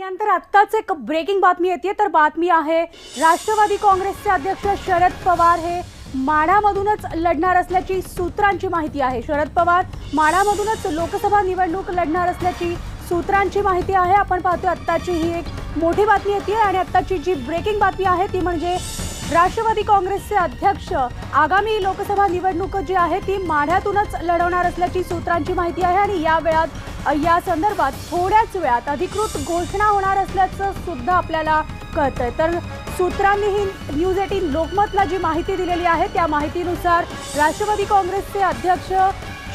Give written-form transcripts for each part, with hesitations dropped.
यानंतर आत्ताच एक ब्रेकिंग बातमी येते, तर बातमी आहे राष्ट्रवादी काँग्रेसचे अध्यक्ष शरद पवार हे माढामधूनच लढणार असल्याची सूत्रांची माहिती आहे। शरद पवार माढामधूनच लोकसभा निवडणूक लढणार असल्याची सूत्रांची माहिती आहे। आपण पाहतोय आत्ताची ही एक मोठी बातमी येते आणि आत्ताची जी ब्रेकिंग बातमी आहे ती म्हणजे राष्ट्रवादी काँग्रेसचे अध्यक्ष आगामी लोकसभा निवडणूक जी आहे ती माढ्यातूनच लढवणार असल्याची सूत्रांची माहिती आहे आणि या संदर्भात थोड्याच वेळात अधिकृत घोषणा होणार असल्याचं सुद्धा आपल्याला कळतंय। तर सूत्रांनी ही न्यूज 18 लोकमतला जी माहिती दिलेली आहे त्या माहितीनुसार राष्ट्रवादी काँग्रेसचे अध्यक्ष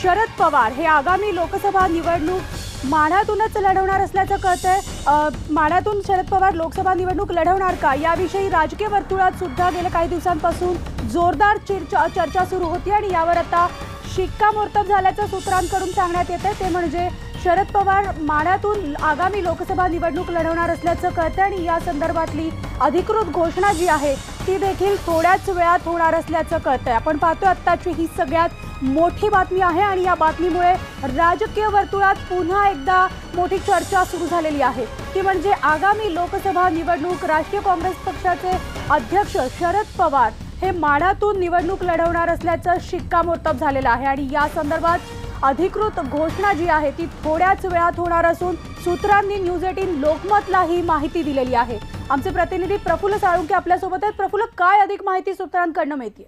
शरद पवार हे आगामी लोकसभा निवडणूक माढ्यातूनच लढवणार असल्याचं कळतंय। माढ्यातून शरद पवार लोकसभा निवडणूक लढवणार का याविषयी राजकीय वर्तुळात सुद्धा गेल्या काही दिवसांपासून जोरदार चर्चा सुरू होती आणि यावर आता शिक्कामोर्तब झाल्याचं सूत्रांकडून सांगण्यात येतंय। ते म्हणजे शरद पवार माढ्यातून आगामी लोकसभा निवडणूक लढवणार असल्याचं कळतंय आणि या संदर्भातली अधिकृत घोषणा जी आहे ती देखील थोड्याच वेळात होणार असल्याचं कळतंय। आपण पाहतोय आत्ताची ही सगळ्यात मोठी बातमी आहे आणि या बातमीमुळे राजकीय वर्तुळात पुन्हा एकदा मोठी चर्चा सुरू झालेली आहे। ती म्हणजे आगामी लोकसभा निवडणूक राष्ट्रीय काँग्रेस पक्षाचे अध्यक्ष शरद पवार हे माढ्यातून निवडणूक लढवणार असल्याचं शिक्कामोर्तब झालेलं आहे आणि या संदर्भात अधिकृत घोषणा जी आहे ती थोड्याच वेळात होणार असून सूत्रांनी न्यूज 18 लोकमतला ही माहिती दिलेली आहे। आमचे प्रतिनिधी प्रफुल्ल साळुंके आपल्यासोबत आहेत। प्रफुल्ल, काय अधिक माहिती सूत्रांकडून मिळते?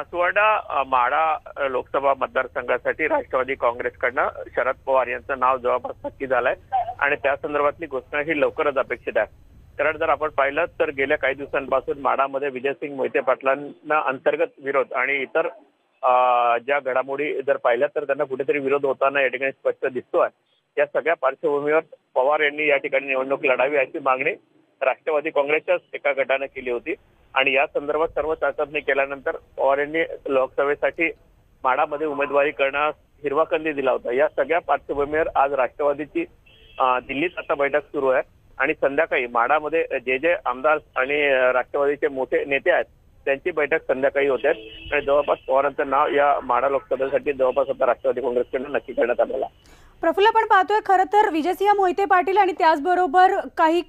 सुवर्णा, माढा लोकसभा मतदारसंघासाठी राष्ट्रवादी काँग्रेसकडनं शरद पवार यांचं नाव जवळपास नक्की झालंय आणि त्या संदर्भातली घोषणा ही लवकरच अपेक्षित आहे। कारण जर आपण पाहिलं तर गेल्या काही दिवसांपासून माढामध्ये विजयसिंग मोहिते पाटलांना अंतर्गत विरोध आणि इतर ज्या घडामोडी जर पाहिल्या तर त्यांना कुठेतरी विरोध होताना या ठिकाणी स्पष्ट दिसतोय। या सगळ्या पार्श्वभूमीवर पवार यांनी या ठिकाणी निवडणूक लढावी अशी मागणी राष्ट्रवादी काँग्रेसच्याच एका गटाने केली होती आणि या संदर्भात सर्व चाचपणी केल्यानंतर पवार यांनी लोकसभेसाठी माढामध्ये उमेदवारी करण्यास हिरवा कंदी दिला होता। या सगळ्या पार्श्वभूमीवर आज राष्ट्रवादीची दिल्लीत आता बैठक सुरू आहे आणि संध्याकाळी माढामध्ये जे जे आमदार आणि राष्ट्रवादीचे मोठे नेते आहेत त्यांची बैठक संध्याकाळी होते आणि जवळपास पवारांचं नाव या माढा लोकसभेसाठी जवळपास आता राष्ट्रवादी काँग्रेसकडून नक्की करण्यात आलेलं आहे। प्रफुल्ल, पण पाहतोय खरं तर विजयसिंह मोहिते पाटील आणि त्याचबरोबर काही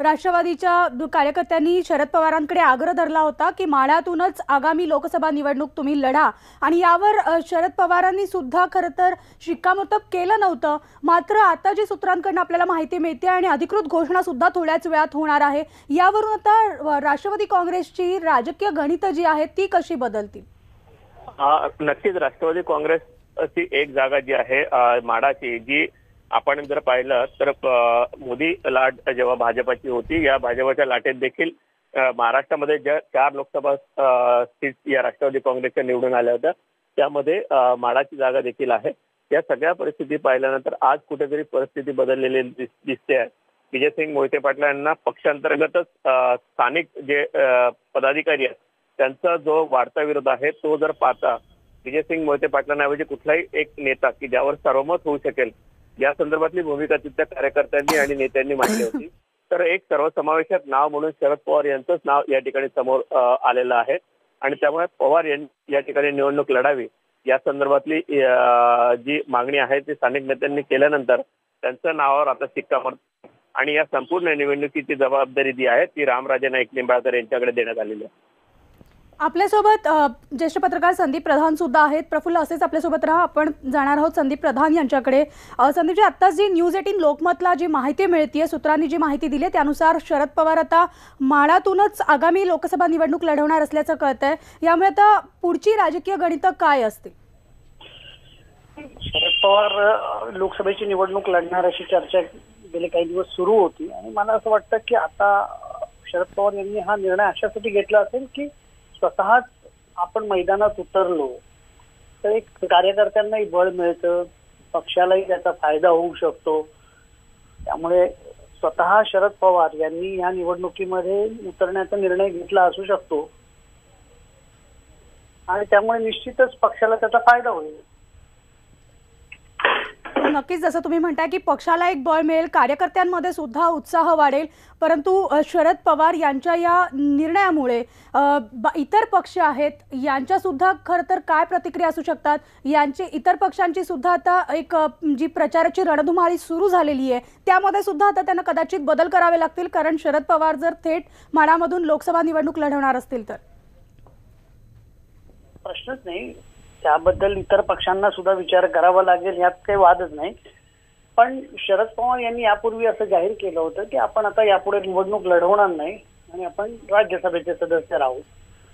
राष्ट्रवादीच्या कार्यकर्त्यांनी शरद पवारांकडे आग्रह धरला होता की माढ्यातूनच आगामी लोकसभा निवडणूक तुम्ही लढा आणि यावर शरद पवारांनी सुद्धा खरं तर शिक्कामोर्तब केलं नव्हतं। मात्र आता जी सूत्रांकडून आपल्याला माहिती मिळते आणि अधिकृत घोषणा सुद्धा थोड्याच वेळात होणार आहे, यावरून आता राष्ट्रवादी काँग्रेसची राजकीय गणितं जी आहेत ती कशी बदलतील? नक्कीच राष्ट्रवादी काँग्रेस ची एक जागा जी आहे माढाची, जी आपण जर पाहिलं तर मोदी लाट जेव्हा भाजपची होती, या भाजपच्या लाटेत देखील महाराष्ट्रामध्ये ज्या 4 लोकसभा सीट या राष्ट्रवादी काँग्रेसच्या निवडून आल्या होत्या त्यामध्ये माढाची जागा देखील आहे। या सगळ्या परिस्थिती पाहिल्यानंतर आज कुठेतरी परिस्थिती बदललेली दिसते आहे। विजयसिंग मोहिते पाटील यांना पक्षांतर्गतच स्थानिक जे पदाधिकारी आहेत त्यांचा जो वाढता विरोध आहे तो जर पाहता विजयसिंग मोहिते पाटलांऐवजी कुठलाही एक नेता की ज्यावर सर्वमत होऊ शकेल या संदर्भातली भूमिका तिथल्या कार्यकर्त्यांनी आणि नेत्यांनी मांडली होती। तर एक सर्वसमावेशक नाव म्हणून शरद पवार यांचंच नाव या ठिकाणी समोर आलेलं आहे आणि त्यामुळे पवार यांनी या ठिकाणी निवडणूक लढावी या संदर्भातली जी मागणी आहे ती स्थानिक नेत्यांनी केल्यानंतर त्यांच्या नावावर आता शिक्कामोर्तब आणि या संपूर्ण निवडणुकीची जबाबदारी जी आहे ती रामराजे नाईक निंबाळकर यांच्याकडे देण्यात आलेली आहे। आपल्यासोबत ज्येष्ठ पत्रकार संदीप प्रधान सुद्धा आहेत। प्रफुल्ल, असेच आपल्यासोबत राहा। आपण जाणार आहोत संदीप प्रधान यांच्याकडे। संदीपजी, आत्ताच जी न्यूज 18 लोकमतला जी माहिती मिळते, सूत्रांनी जी माहिती दिली त्यानुसार शरद पवार आता माढ्यातूनच आगामी लोकसभा निवडणूक लढवणार असल्याचं कळतंय। यामुळे आता पुढची राजकीय गणितं काय असतील? शरद पवार लोकसभेची निवडणूक लढणार अशी चर्चा गेले काही दिवस सुरू होती आणि मला असं वाटतं की आता शरद पवार यांनी हा निर्णय अशासाठी घेतला असेल की स्वतःच आपण मैदानात उतरलो तर एक कार्यकर्त्यांनाही बळ मिळतं, पक्षालाही त्याचा फायदा होऊ शकतो। त्यामुळे स्वतः शरद पवार यांनी या निवडणुकीमध्ये उतरण्याचा निर्णय घेतला असू शकतो आणि त्यामुळे निश्चितच पक्षाला त्याचा फायदा होईल। नक्कीच जसं तुम्ही म्हणताय की पक्षाला एक बळ मिळेल, कार्यकर्त्यांमध्ये सुद्धा उत्साह वाढेल, परंतु शरद पवार यांच्या या निर्णयामुळे इतर पक्ष आहेत यांच्या सुद्धा खरं तर काय प्रतिक्रिया असू शकतात, यांची इतर पक्षांची सुद्धा आता एक जी प्रचाराची रणधुमाळी सुरू झालेली आहे त्यामध्ये सुद्धा आता त्यांना कदाचित बदल करावे लागतील, कारण शरद पवार जर थेट माढामधून लोकसभा निवडणूक लढवणार असतील तर प्रश्नच नाही. त्याबद्दल इतर पक्षांना सुद्धा विचार करावा लागेल, यात काही वादच नाही. पण शरद पवार यांनी यापूर्वी असं जाहीर केलं होतं की आपण आता यापुढे निवडणूक लढवणार नाही आणि आपण राज्यसभेचे सदस्य राहू.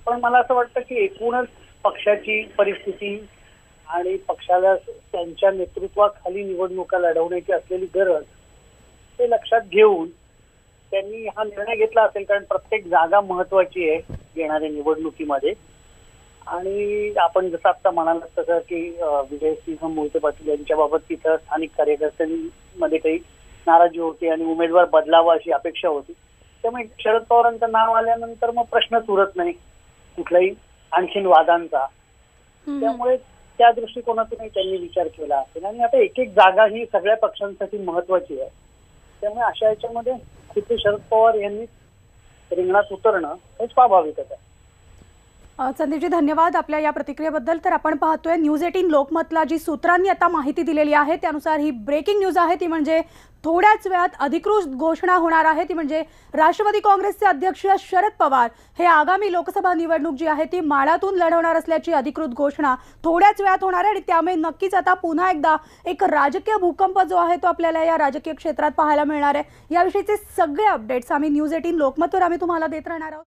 पण मला असं वाटतं की एकूणच पक्षाची परिस्थिती आणि पक्षाला त्यांच्या नेतृत्वाखाली निवडणुका लढवण्याची असलेली गरज ते लक्षात घेऊन त्यांनी हा निर्णय घेतला असेल, कारण प्रत्येक जागा महत्वाची आहे येणाऱ्या निवडणुकीमध्ये. आणि आपण जसं आता म्हणालात तसं की विजयसिंह मोहिते पाटील यांच्याबाबत तिथं स्थानिक कार्यकर्त्यांमध्ये काही नाराजी होती आणि उमेदवार बदलावा अशी अपेक्षा होती. त्यामुळे शरद पवारांचं नाव आल्यानंतर मग प्रश्नच उरत नाही कुठलाही आणखीन वादांचा. त्यामुळे त्या दृष्टिकोनातूनही त्यांनी विचार केला असेल. आणि आता एक एक जागा ही सगळ्या पक्षांसाठी महत्वाची आहे. त्यामुळे अशा याच्यामध्ये तिथे शरद पवार यांनी रिंगणात उतरणं हे स्वाभाविकच आहे. संदीपजी धन्यवाद आपल्या या प्रतिक्रियेबद्दल. तर आपण पाहतोय न्यूज 18 लोकमतला जी सूत्रांनी आता माहिती दिलेली आहे त्यानुसार ही ब्रेकिंग न्यूज आहे, ती म्हणजे थोड्याच वेळात अधिकृत घोषणा होणार आहे. ती म्हणजे राष्ट्रवादी काँग्रेसचे अध्यक्ष शरद पवार हे आगामी लोकसभा निवडणूक जी आहे ती माढातून लढवणार असल्याची अधिकृत घोषणा थोड्याच वेळात होणार आहे. आणि त्यामुळे नक्कीच आता पुन्हा एकदा एक राजकीय भूकंप जो आहे तो आपल्याला या राजकीय क्षेत्रात पाहायला मिळणार आहे. याविषयीचे सगळे अपडेट्स आम्ही न्यूज 18 लोकमतवर आम्ही तुम्हाला देत राहणार आहोत.